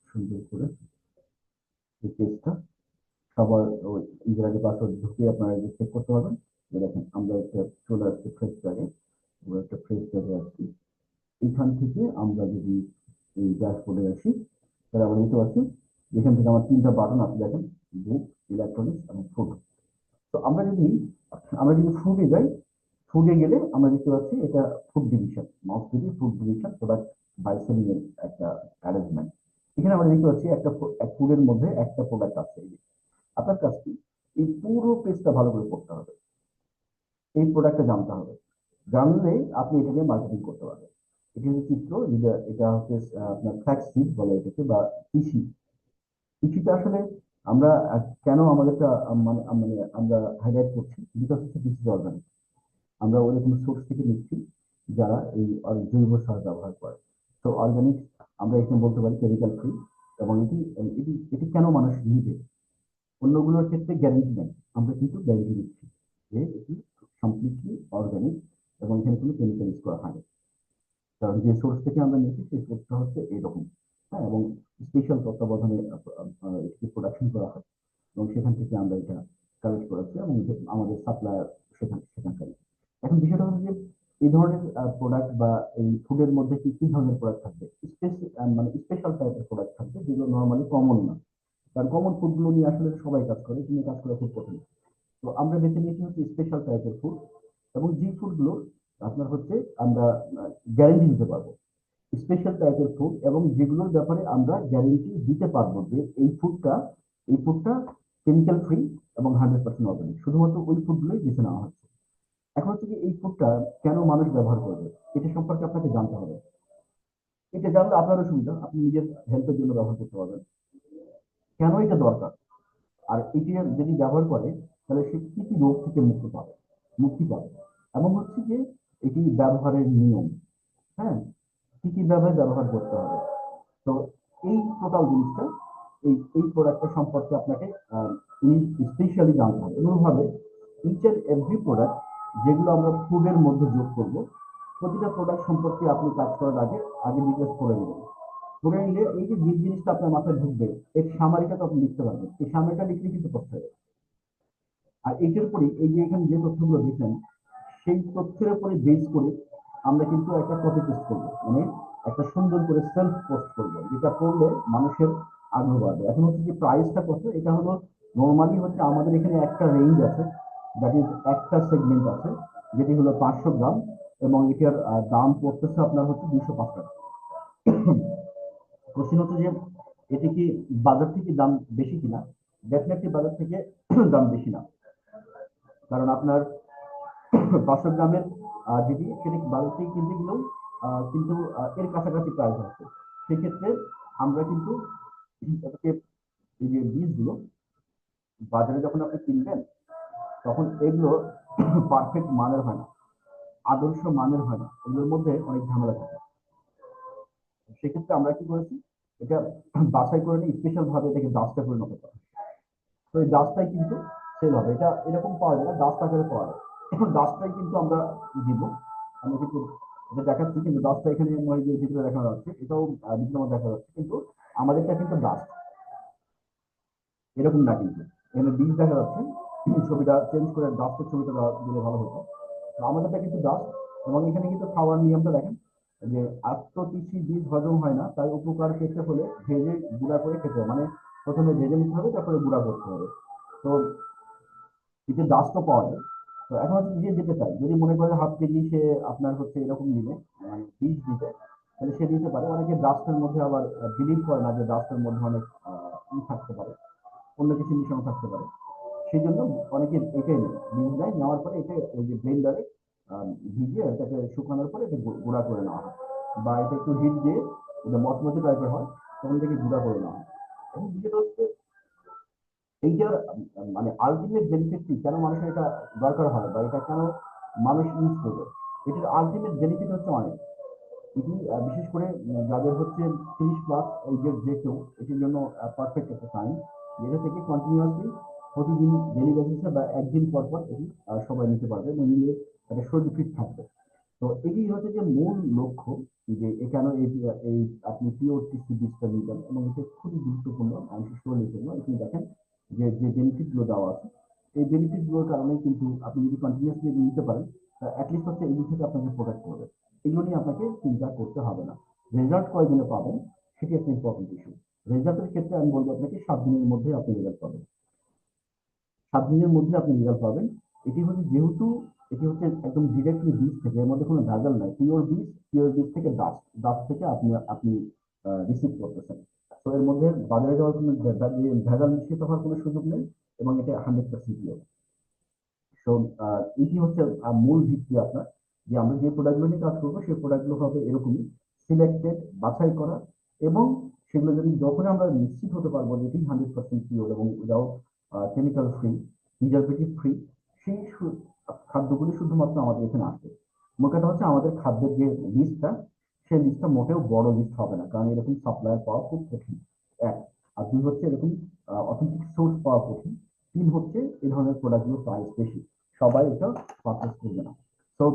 সুন্দর করে এই পেজটা সবার ওই ইউজার আইডি পাসওয়ার্ড ঢুকে আপনারা চেক করতে পারবেন। যে দেখেন আমরা একটা চলে আসছি ফ্রেশ জায়গায়, আমরা একটা ফ্রেশ জায়গায় আসছি। এখান থেকে আমরা যদি এই ড্যাশবোর্ডে আসি, তাহলে আমরা দেখতে পাচ্ছি এখান থেকে আমার 3টা বাটন আছে দেখেন, বুক, ইলেকট্রনিক্স এবং ফুড। তো আমরা যদি ফুডে যাই, ফুডে গেলে আমরা দেখতে পাচ্ছি এটা ফুড ডিভিশন, মাউস দিবি food division product buy selling এর একটা অ্যারেঞ্জমেন্ট। এখানে আমরা দেখতে পাচ্ছি একটা ফুডের মধ্যে একটা প্রোডাক্ট আছে। আপনার কাছে এই পুরো পেজটা ভালো করে পড়তে হবে, এই প্রোডাক্টটা জানতে হবে। জানলে আপনি এটা নিয়ে মার্কেটিং করতে পারবেন। এটি হচ্ছে চিত্র, এটা হচ্ছে আপনার ফ্যাক্ট শিট বলে এটাকে, বা কৃষি। কৃষিটা আসলে আমরা কেন আমাদেরটা মানে মানে আমরা হাইলাইট করছি, বিকজ হচ্ছে কৃষি অর্গানিক। আমরা ওরকম সোর্স থেকে নিচ্ছি যারা এই জৈব সার ব্যবহার করে। তো অর্গানিক আমরা এখানে বলতে পারি কেমিক্যাল ফ্রি। এবং এটি এটি এটি কেন মানুষ নিবে? অন্যগুলোর ক্ষেত্রে গ্যারান্টি নেই, আমরা কিন্তু গ্যারান্টি দিচ্ছি যে এটি কমপ্লিটলি অর্গানিক এবং এখানে কোনো কেমিক্যাল ইউজ করা হয়নি। কারণ যে সোর্স থেকে আমরা নিচ্ছি সেই সোর্সটা হচ্ছে এরকম। হ্যাঁ, এবং স্পেশাল তত্ত্বাবধানে এটি প্রোডাকশন করা হয়, এবং সেখান থেকে আমরা এটা কালেক্ট করেছি, এবং আমাদের সাপ্লায়ার সেখানকারই। এখন বিষয়টা হচ্ছে যে এই ধরনের প্রোডাক্ট বা এই ফুডের মধ্যে কি কি ধরনের প্রোডাক্ট থাকবে? মানে স্পেশাল টাইপের প্রোডাক্ট থাকবে যেগুলো নর্মালি কমন না। কারণ কমন ফুডগুলো নিয়ে আসলে সবাই কাজ করে, তুমি কাজ করা খুব কঠিন। তো আমরা বেছে নিয়েছি হচ্ছে স্পেশাল টাইপের ফুড, এবং যে ফুডগুলো আপনার হচ্ছে আমরা গ্যারেন্টি দিতে পারবো, স্পেশাল টাইপের ফুড, এবং যেগুলোর ব্যাপারে আমরা গ্যারেন্টি দিতে পারবো যে এই ফুডটা কেমিক্যাল ফ্রি এবং 100% অর্গানিক, শুধুমাত্র ওই ফুডগুলোই বেছে নেওয়া হচ্ছে। এখন হচ্ছে কি, এই ফুডটা কেন মানুষ ব্যবহার করবে এটা সম্পর্কে আপনাকে জানতে হবে। এটা জানলে আপনারও সুবিধা, আপনি নিজের হেলথের জন্য ব্যবহার করতে পারবেন। কেন এটা দরকার, আর এটা যদি ব্যবহার করে তাহলে সে কি কি রোগ থেকে মুক্তি পাবে, এবং হচ্ছে যে এটি ব্যবহারের নিয়ম, হ্যাঁ, কি কি ভাবে ব্যবহার করতে হবে। তো এই টোটাল জিনিসটা, এই প্রোডাক্টটা সম্পর্কে আপনাকে স্পেশালি জানতে হবে। এমনভাবে ইচ এন্ড এভরি প্রোডাক্ট যেগুলো আমরা ফুডের মধ্যে যোগ করব, প্রতিটা প্রোডাক্ট সম্পর্কে আপনি কাজ করার আগে আগে ডিটেলস করে নেবেন। করে নিলে এই যে যে জিনিসটা আপনার মাথায় ঢুকবে, এর সামারিটা তো আপনি লিখতে পারবেন, এই সামারিটা লিখলে কিন্তু করতে হবে। আর এইটার উপরে এই যে এখানে যে তথ্যগুলো দিচ্ছেন, সেই তথ্যের উপরে বেস করে আমরা কিন্তু একটা কপি পেস্ট করবো, মানে একটা সুন্দর করে সেলফ পোস্ট করবো, যেটা করলে মানুষের আগ্রহ বাড়বে। এখন হচ্ছে যে প্রাইসটা কত, এটা হলো নর্মালি হচ্ছে আমাদের এখানে একটা রেঞ্জ আছে, দ্যাট ইজ একটা সেগমেন্ট আছে, যেটি হলো 500 গ্রাম, এবং এটার দাম পড়তেছে আপনার হচ্ছে 205 টাকা। কোশ্চেন হচ্ছে যে এটি কি বাজার থেকে দাম বেশি কিনা? ডেফিনেটলি বাজার থেকে দাম বেশি না, কারণ আপনার 500 গ্রামের যদি সেটি বাজার থেকে কিনতে গেলেও কিন্তু এর কাছাকাছি প্রাইস আছে। সেক্ষেত্রে আমরা কিন্তু এটাকে, এই যে বীজগুলো বাজারে যখন আপনি কিনবেন, তখন এগুলো পারফেক্ট মানের হয় না, আদর্শ মানের হয় না, এগুলোর মধ্যে অনেক ঝামেলা থাকে। সেক্ষেত্রে আমরা কি করেছি, এটা বাছাই করে নিয়ে স্পেশাল ভাবে এটাকে ডাস্টে পরিণত করা। তো এই ডাস্টটাই কিন্তু সেল হবে, এটা এরকম পাওয়া যায় না, ডাস্ট আকারে পাওয়া যায়। এখন ডাস্টটাই কিন্তু আমরা দিব, আমরা কিন্তু এটা দেখাচ্ছি, কিন্তু ডাস্টটা এখানে যে ভিতরে দেখা যাচ্ছে, এটাও ভিতরে আমার দেখা যাচ্ছে, কিন্তু আমাদেরটা কিন্তু ডাস্ট এরকম না, কিন্তু এখানে বীজ দেখা যাচ্ছে। ছবিটা চেঞ্জ করে ডাস্টের ছবিটা দিলে ভালো হতো। তো আমাদেরটা কিন্তু ডাস্ট, এবং এখানে কিন্তু খাওয়ার নিয়মটা দেখেন, যে আত্মতিসি বীজ হজম হয় না, তাই উপকার পেতে হলে ভেজে গুঁড়া করে খেতে হবে, মানে প্রথমে ভেজে নিতে হবে, তারপরে গুঁড়া করতে হবে। তো কিছু ডাস্টও পাওয়া যায়। তো এখন হচ্ছে যে যেতে চাই, যদি মনে করে হাফ কেজি সে আপনার হচ্ছে এরকম নিবে, মানে বীজ দিবে, তাহলে সে দিতে পারে। অনেকে ডাস্টের মধ্যে আবার বিলিভ করে না যে ডাস্টের মধ্যে অনেক থাকতে পারে, অন্য কিছু মিশানো থাকতে পারে। সেই জন্য অনেকে এটাই নেয়, বীজ নেয়, নেওয়ার পরে এটা ওই যে ব্লেন্ডারে ভিজিয়ে এটাকে শুকানোর পরে এটা গুঁড়া করে নেওয়া হয়, বা এটা একটু হিট দিয়ে এটা মচমচে টাইপের হয়, তখন এটাকে গুঁড়া করে নেওয়া হয়। এবং দ্বিতীয়ত হচ্ছে এইটার মানে আলটিমেট বেনিফিট কি, কেন মানুষের এটা দরকার হয়, বা এটা কেন মানুষ ইউজ করবে। এটার আলটিমেট বেনিফিট হচ্ছে অনেক। এটি বিশেষ করে যাদের হচ্ছে 30+ এইজের যে কেউ, এটির জন্য পারফেক্ট একটা টাইম, যেটা থেকে কন্টিনিউয়াসলি প্রতিদিন ডেলি বেসিসে বা একদিন পর পর এটি সবাই নিতে পারবে, এবং নিলে একটা শরীর ফিট থাকবে। তো এটি হচ্ছে যে মূল লক্ষ্য, যে এখানে এই আপনি পিওর টিসি বীজটা নিবেন, এবং এটা খুবই গুরুত্বপূর্ণ মানুষের শরীরের জন্য। এখানে দেখেন যে যে বেনিফিট গুলো দেওয়া আছে, এই বেনিফিট গুলোর কারণে কিন্তু আপনি যদি কন্টিনিউসলি নিতে পারেন, অ্যাটলিস্ট হচ্ছে এগুলো থেকে আপনাকে প্রোটেক্ট করবে। এগুলো নিয়ে আপনাকে চিন্তা করতে হবে না। রেজাল্ট কয়দিনে পাবেন সেটি একটা ইম্পর্টেন্ট ইস্যু। রেজাল্টের ক্ষেত্রে আমি বলবো আপনাকে 7 দিনের মধ্যে আপনি রেজাল্ট পাবেন। 7 দিনের মধ্যে আপনি রেজাল্ট পাবেন। এটি হচ্ছে যেহেতু এটি হচ্ছে একদম ডিরেক্টলি বীজ থেকে, এর মধ্যে কোনো ভেজাল নাই, পিওর বীজ থেকে ডাস্ট থেকে আপনি আপনি রিসিভ করতেছেন। তো এর মধ্যে বাজারে যাওয়ার কোনো ভেজাল মিশ্রিত হওয়ার কোনো সুযোগ নেই, এবং এটা 100% পিওর। তো এটি হচ্ছে মূল ভিত্তি আপনার, যে আমরা যে প্রোডাক্টগুলো নিয়ে কাজ করবো সেই প্রোডাক্টগুলো হবে এরকমই সিলেক্টেড, বাছাই করা, এবং সেগুলো যদি যখন আমরা নিশ্চিত হতে পারবো যে এটি 100% পিওর এবং without chemical free, preservative free, সেই খাদ্যগুলি শুধুমাত্র আমাদের এখানে আসবে। মোট কথা হচ্ছে আমাদের খাদ্যের যে লিস্টটা, সেই লিস্টটা মোটেও বড় লিস্ট হবে না, কারণ এরকম সাপ্লায়ার পাওয়া খুব কঠিন। এক, আর দুই হচ্ছে এরকম অথেন্টিক সোর্স পাওয়া কঠিন। তিন হচ্ছে এই ধরনের প্রোডাক্টগুলোর প্রাইস বেশি, সবাই এটা পারচেস করবে না। তো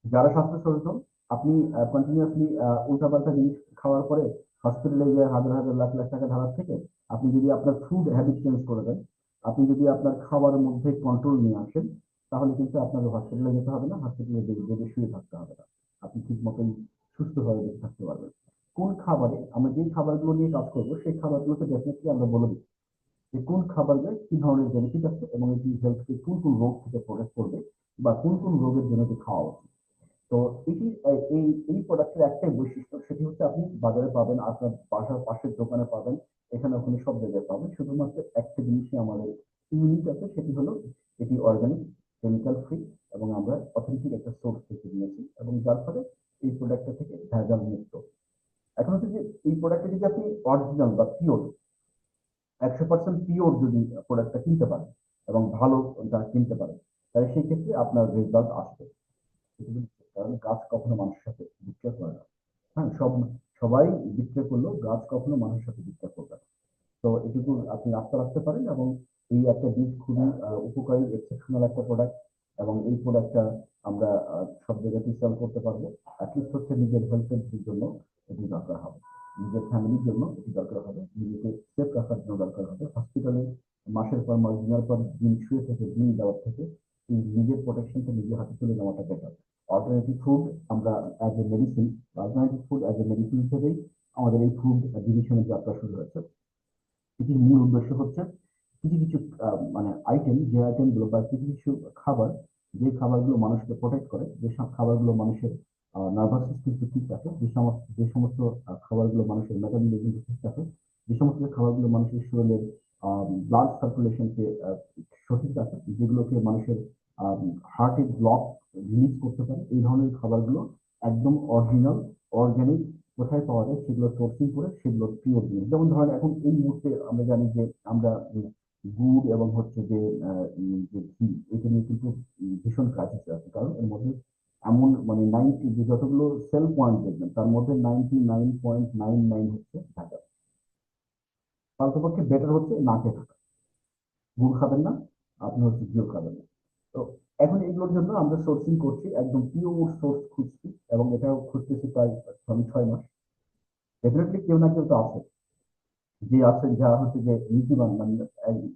যারা স্বাস্থ্য সচেতন, আপনি কন্টিনিউয়াসলি উল্টাপাল্টা জিনিস খাওয়ার পরে হসপিটালে গিয়ে হাজার হাজার লাখ লাখ টাকা ঢালার থেকে, আপনি যদি আপনার ফুড হ্যাবিট চেঞ্জ করে দেন, আপনি যদি আপনার খাওয়ার মধ্যে কন্ট্রোল নিয়ে আসেন, তাহলে কিন্তু আপনাকে হসপিটালে যেতে হবে না, হসপিটালে বেডে শুয়ে থাকতে হবে না, আপনি ঠিক মতন সুস্থভাবে বেঁচে থাকতে পারবেন। কোন খাবারে আমরা যে খাবারগুলো নিয়ে কাজ করবো সেই খাবারগুলোকে ডেফিনেটলি আমরা বলে দিই যে কোন খাবারে কি ধরনের বেনিফিট আছে এবং এটি হেলথকে কোন কোন রোগ থেকে প্রোটেক্ট করবে বা কোন কোন রোগের জন্য এটি খাওয়া উচিত। তো এটি এই প্রোডাক্টের একটাই বৈশিষ্ট্য, সেটি হচ্ছে আপনি বাজারে পাবেন, আপনার বাসার পাশের দোকানে পাবেন, এখানে ওখানে সব জায়গায় পাবেন। শুধুমাত্র একটা জিনিসই আমাদের ইউনিক আছে, সেটি হলো এটি অর্গানিক, কেমিক্যাল ফ্রি এবং আমরা অথেন্টিক একটা সোর্স থেকে নিয়েছি এবং যার ফলে এই প্রোডাক্টটা থেকে ভেজাল মুক্ত। এখন হচ্ছে যে এই প্রোডাক্টটা যদি আপনি অরিজিনাল বা পিওর 100% পিওর যদি প্রোডাক্টটা কিনতে পারেন এবং ভালো কিনতে পারেন, তাহলে সেই ক্ষেত্রে আপনার রেজাল্ট আসবে। কারণ গাছ কখনো মানুষের সাথে বিক্রয় করে না। হ্যাঁ, সবাই বিক্রয় করলেও গাছ কখনো মানুষের সাথে বিক্রয় করবে না। তো এটুকু আপনি আস্থা রাখতে পারেন এবং এই একটা বীজ খুবই উপকারী, এক্সেপশনাল একটা প্রোডাক্ট এবং এই প্রোডাক্টটা আমরা সব জায়গাতেই সেল করতে পারবো। অ্যাটলিস্ট হচ্ছে নিজের হেলথের জন্য এটি দরকার হবে, নিজের ফ্যামিলির জন্য এটি দরকার হবে, নিজেকে সেফ রাখার জন্য দরকার হবে। হসপিটালে মাসের পর মাস, দিনের পর দিন শুয়ে থেকে দিন দেওয়ার থেকে এই নিজের প্রোটেকশনটা নিজের হাতে তুলে নেওয়াটা বেটার। অল্টারনেটিভ ফুড আমরা as a medicine, alternative food as a medicine হিসেবেই আমাদের এই ফুড ডিভিশনের যাত্রা শুরু হয়েছে। এটির মূল উদ্দেশ্য হচ্ছে কিছু কিছু মানে আইটেম, যে আইটেম গুলো বা কিছু কিছু খাবার, যে খাবারগুলো মানুষকে প্রোটেক্ট করে, যে সব খাবারগুলো মানুষের নার্ভাস সিস্টেমকে ঠিক রাখে, যে সমস্ত খাবারগুলো মানুষের মেটাবলিজমকে ঠিক রাখে, যে সমস্ত খাবারগুলো মানুষের শরীরের ব্লাড সার্কুলেশনকে সঠিক রাখে, যেগুলোকে মানুষের হার্টের ব্লক রিলিজ করতে পারে, এই ধরনের খাবারগুলো একদম অরিজিনাল, অর্গানিক কোথায় পাওয়া যায় সেগুলো সোর্সিং করে সেগুলো পিওর জিনিস। যেমন ধরেন এখন এই মুহূর্তে আমরা জানি যে আমরা গুড় এবং হচ্ছে যে যে ঘি, এটা নিয়ে কিন্তু ভীষণ ক্রাইসিস আছে, কারণ এর মধ্যে এমন মানে 90 যে যতগুলো সেল পয়েন্ট দেখবেন তার মধ্যে 99.99 হচ্ছে ভেজাল। পাল্টোপক্ষে বেটার হচ্ছে না খেয়ে থাকা, গুড় খাবেন না, আপনি হচ্ছে ঘিও খাবেন না। তো এখন এগুলোর জন্য আমরা সোর্সিং করছি, একদম পিওর সোর্স খুঁজছি এবং এটাও খুঁজতেছি প্রায় 6 মাস। ডেফিনেটলি কেউ না কেউ তো আছে, যে আছেন যারা হচ্ছে যে নীতিবান, মানে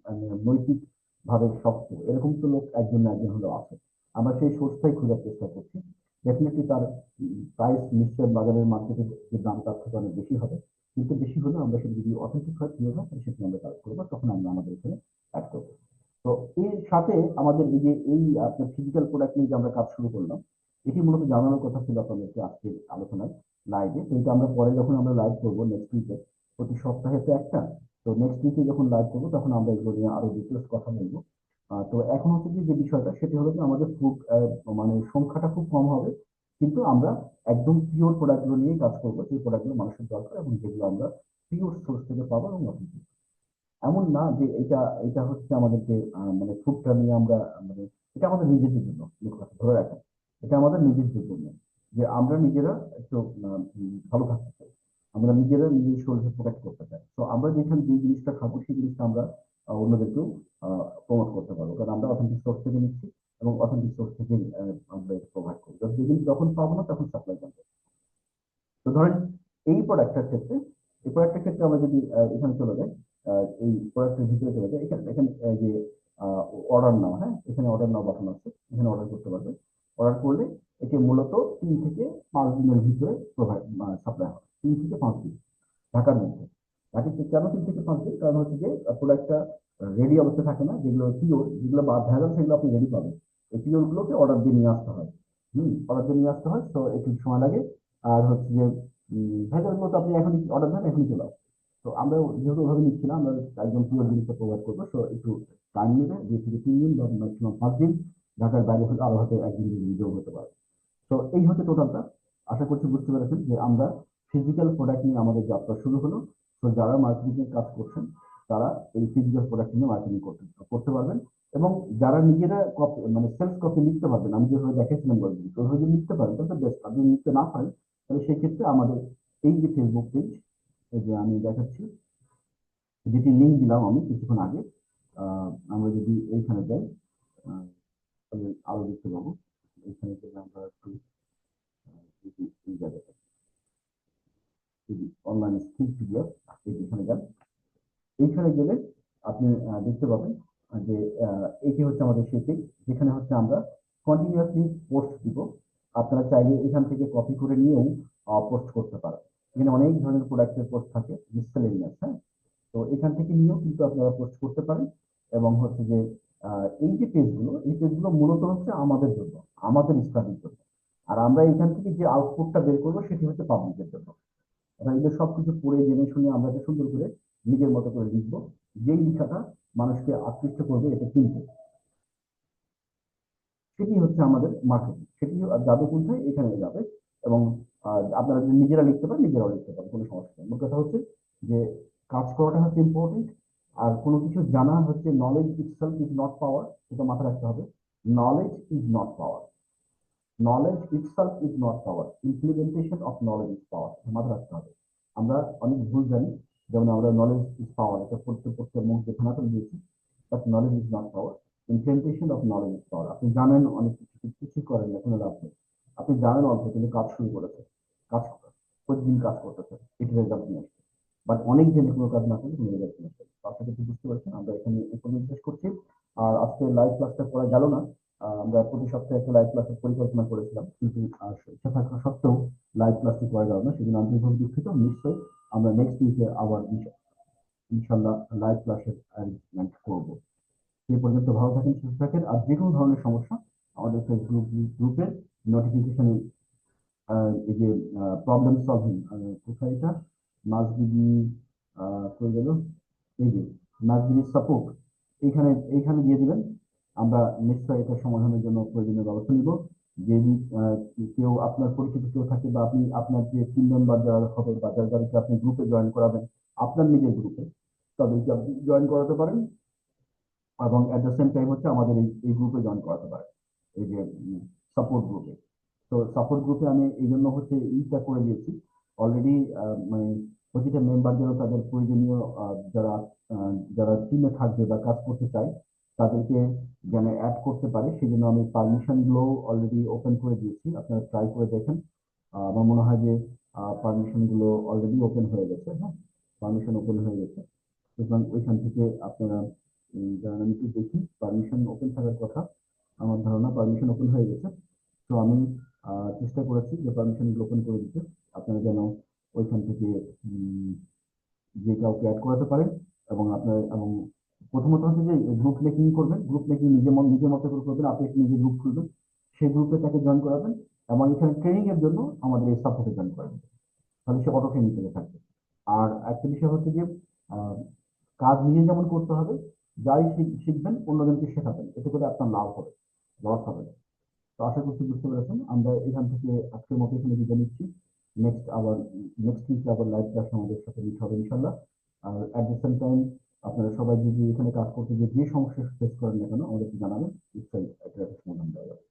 মানে নৈতিক ভাবে শক্ত, এরকম তো লোক একজন না একজন হলেও আছে। আমরা সেই সোর্সটাই খোঁজার চেষ্টা করছি। ডেফিনেটলি তার প্রাইস নিশ্চয় বাজারের মার্কেটে যে দাম তার থেকে অনেক বেশি হবে, কিন্তু বেশি হলে আমরা সেটা যদি অথেন্টিক হয় প্রিয় হয় তাহলে সেটা আমরা কাজ করবো, তখন আমরা আমাদের এখানে অ্যাড করবো। তো এর সাথে আমাদের এই যে এই আপনার ফিজিক্যাল প্রোডাক্ট নিয়ে যে আমরা কাজ শুরু করলাম, এটি মূলত জানানোর কথা ছিল আপনাদেরকে আজকের আলোচনায় লাইভে। তো এটা আমরা পরে যখন আমরা লাইভ করবো নেক্সট উইকে, প্রতি সপ্তাহে তো একটা, তো নেক্সট উইকে যখন লাইভ করবো তখন আমরা এগুলো নিয়ে আরো ডিটেলস কথা বলবো। তো এখন হচ্ছে যে বিষয়টা সেটি হলো যে আমাদের ফুড মানে সংখ্যাটা খুব কম হবে, কিন্তু আমরা একদম পিওর প্রোডাক্টগুলো নিয়ে কাজ করবো, সেই প্রোডাক্টগুলো মানুষের দরকার এবং যেগুলো আমরা পিওর সোর্স থেকে পাবো এবং authentic। এমন না যে এটা এটা হচ্ছে আমাদেরকে মানে ফুডটা নিয়ে আমরা মানে এটা আমাদের নিজেদের জন্য, ধরে রাখেন এটা আমাদের নিজেদের জন্য, যে আমরা নিজেরা একটু ভালো থাকতে চাই, আমরা নিজেরা নিজের শরীরকে প্রোটেক্ট করতে চাই। তো আমরা যেখানে যে জিনিসটা খাবো সেই জিনিসটা আমরা অন্যদেরকেও প্রমোট করতে পারবো, কারণ আমরা অথেন্টিক সোর্স থেকে নিচ্ছি এবং অথেন্টিক সোর্স থেকে আমরা প্রোভাইড করবো। যেদিন যখন পাবো না তখন সাপ্লাই করবো। তো ধরেন এই প্রোডাক্টটার ক্ষেত্রে, এই প্রোডাক্টের ক্ষেত্রে আমরা যদি এখানে চলে যাই, এই প্রোডাক্টের ভিতরে চলে যাই, এখানে এখানে যে অর্ডার নাও, হ্যাঁ এখানে অর্ডার নাও বাটন আছে, এখানে অর্ডার করতে পারবে। অর্ডার করলে এটি মূলত 3 থেকে 5 দিনের ভিতরে প্রোভাইড সাপ্লাই হয়, 3 থেকে 5 দিন ঢাকার মধ্যে। ঢাকাতে কেন 3 থেকে 5 দিন? কারণ হচ্ছে যে প্রোডাক্টটা রেডি অবস্থা থাকে না, যেগুলো পিওর, যেগুলো বা ভেজাল সেগুলো আপনি রেডি পাবেন। এই পিওর গুলোকে অর্ডার দিয়ে নিয়ে আসতে হয়। অর্ডার দিয়ে নিয়ে আসতে হয়, তো একটু সময় লাগে। আর হচ্ছে যে ভেজাল গুলো তো আপনি এখন অর্ডার দেন এখনই চলে আসে। তো আমরা যেহেতু ওভাবে নিচ্ছি না, আমরা একদম পিওর জিনিসটা প্রোভাইড করবো, তো একটু টাইম নেবে, 2 থেকে 3 দিন বা ম্যাক্সিমাম 5 দিন। ঢাকার বাইরে হলে আরো হয়তো একদিন যোগ হতে পারে। তো এই হচ্ছে টোটালটা। আশা করছি বুঝতে পেরেছেন যে আমরা ফিজিক্যাল প্রোডাক্ট নিয়ে আমাদের যাত্রা শুরু হলো। তো যারা মার্কেটিং এর কাজ করছেন তারা এই ফিজিক্যাল প্রোডাক্ট নিয়ে মার্কেটিং করতে করতে পারবেন এবং যারা নিজেরা কপি মানে সেলফ কপি লিখতে পারবেন, আমি যেভাবে দেখাচ্ছিলাম বলবেন ওইভাবে যদি লিখতে পারেন তাহলে বেস্ট। আপনি লিখতে না পারেন তাহলে সেই ক্ষেত্রে আমাদের এই যে ফেসবুক পেজ, এই যে আমি দেখাচ্ছি, যেটি লিঙ্ক দিলাম আমি কিছুক্ষণ আগে, আমরা যদি এইখানে যাই তাহলে আরো দেখতে পাবো। এইখানে গেলে আমরা একটু এই জায়গাটা অনলাইন স্কিল পিডিএফ, এখানে যান। এইখানে গেলে আপনি দেখতে পাবেন যে এটি হচ্ছে আমাদের সেই পেজ, যেখানে হচ্ছে আমরা কন্টিনিউয়াসলি পোস্ট দিব। আপনারা চাইলে এখান থেকে কপি করে নিয়েও পোস্ট করতে পারেন। এখানে অনেক ধরনের প্রোডাক্টের পোস্ট থাকে, মিসসেলেনিয়াস, হ্যাঁ। তো এখান থেকে নিয়েও কিন্তু আপনারা পোস্ট করতে পারেন। এবং হচ্ছে যে এই যে পেজগুলো, এই পেজগুলো মূলত হচ্ছে আমাদের জন্য, আমাদের স্টাডির জন্য। আর আমরা এখান থেকে যে আউটপুটটা বের করবো সেটি হচ্ছে পাবলিকের জন্য। এবার এদের সবকিছু পড়ে জেনে শুনে আমরা এটা সুন্দর করে নিজের মতো করে লিখবো, যেই লেখাটা মানুষকে আকৃষ্ট করবে এটা কিনতে। সেটি হচ্ছে আমাদের মার্কেটিং। সেটি যাবে কোথায়? এখানে যাবে। এবং আপনারা যদি নিজেরা লিখতে পারেন, নিজেরাও লিখতে পারেন, কোনো সমস্যা নেই। মোট কথা হচ্ছে যে কাজ করাটা হচ্ছে ইম্পর্টেন্ট। আর কোনো কিছু জানা হচ্ছে, নলেজ ইটসেলফ ইজ নট পাওয়ার, এটা মাথায় রাখতে হবে। Knowledge is not power, knowledge itself is not power, implementation of knowledge is power, মাথায় রাখতে হবে। আমরা অনেক ভুল জানি, যেমন আমরা নলেজ ইজ পাওয়ার এটা পড়তে পড়তে মুখ দিয়ে ফেনা ফেলে দিয়েছি। But knowledge is not power, implementation of knowledge is power. আপনি জানেন অনেক কিছু, কিন্তু কিছুই করেন না, কোনো লাভ নেই। আপনি জানেন অল্প, কিন্তু কাজ শুরু করেছে, কাজ প্রতিদিন কাজ করতেছে, এটি রেজাল্ট নিয়ে আসছে। বাট অনেক জেনে কোনো কাজ না করলে কোনো রেজাল্ট নিয়ে আসছে। তো আশা করছি বুঝতে পারছেন, আমরা এখানে এখন নির্দেশ করছি। আর আজকে লাইভ ক্লাসটা করা গেল না। আমরা প্রতি সপ্তাহে একটা লাইভ ক্লাসের পরিকল্পনা করেছিলাম, কিন্তু ইচ্ছা থাকা সত্ত্বেও লাইভ ক্লাসটি করা গেল না, সেজন্য আন্তরিকভাবে দুঃখিত। নিশ্চয়ই আমরা নেক্সট উইকে আবার ইনশাল্লাহ লাইভ ক্লাসের অ্যারেঞ্জমেন্ট করবো। সেই পর্যন্ত ভালো থাকেন, সুস্থ থাকেন। আর যে কোনো ধরনের সমস্যা আমাদের ফেসবুক গ্রুপের নোটিফিকেশনে, এই যে প্রবলেম সলভিং, কোথায় এটা, নাজবিডি কই গেল, এই যে নাজবিডি সাপোর্ট, এইখানে এইখানে দিয়ে দিবেন। আমরা নিশ্চয়ই এটা সমাধানের জন্য প্রয়োজনীয় ব্যবস্থা নিব। যদি কেউ আপনার পরিচিত কেউ থাকে, বা আপনি আপনার যে টিম মেম্বার যারা হবে বা যাদেরকে আপনি গ্রুপে জয়েন করাবেন, আপনার নিজের গ্রুপে, তাদেরকে আপনি জয়েন করাতে পারেন। এবং এট দ্য সেম টাইম হচ্ছে আমাদের এই গ্রুপে জয়েন করাতে পারেন, এই যে সাপোর্ট গ্রুপে। তো সাপোর্ট গ্রুপে আমি এই জন্য হচ্ছে এইটা করে দিয়েছি অলরেডি, মানে প্রতিটা মেম্বার যেন তাদের প্রয়োজনীয় যারা যারা টিমে থাকবে বা কাজ করতে চায় তাদেরকে যেন অ্যাড করতে পারে, সেই জন্য আমি পারমিশন গুলো অলরেডি ওপেন করে দিয়েছি। আপনারা ট্রাই করে দেখেন। আমার মনে হয় যে পারমিশন গুলো অলরেডি ওপেন হয়ে গেছে, হ্যাঁ, পারমিশন ওপেন হয়ে গেছে। সুতরাং ওইখান থেকে আপনারা আমি একটু দেখি, পারমিশন ওপেন থাকার কথা, আমার ধারণা পারমিশন ওপেন হয়ে গেছে। তো আমি চেষ্টা করেছি যে পারমিশন ওপেন করে দিতে, আপনারা যেন ওইখান থেকে যে কাউকে অ্যাড করাতে পারেন। এবং আপনার এবং প্রথমত হচ্ছে যে গ্রুপ মেকিং করবেন, গ্রুপ মেকিং নিজের মতো করে করবেন। আপনি একটি নিজে গ্রুপ খুলবেন, সেই গ্রুপে তাকে জয়েন করাবেন, এবং এখানে ট্রেনিং এর জন্য আমাদের এই সাপোর্টে জয়েন করাবেন, তাহলে সে অটো ট্রেনিং থেকে থাকবে। আর একটা বিষয় হচ্ছে যে আহ, কাজ নিজে যেমন করতে হবে, যাই শিখবেন অন্যজনকে শেখাবেন, এতে করে আপনার লাভ হবে, লস হবে না। তো আশা করছি বুঝতে পেরেছেন। আমরা এখান থেকে আজকের মতো এখানে বিদায় নিচ্ছি। নেক্সট উইকে আবার লাইভ ক্লাস আমাদের সাথে মিট হবে ইনশাল্লাহ। আর অ্যাট দ্য সেম টাইম আপনারা সবাই যদি এখানে কাজ করতে গিয়ে যে সমস্যা ফেস করেন না কেন, আমাদেরকে জানাবেন, নিশ্চয়ই একটা সমাধান দেওয়া যাবে।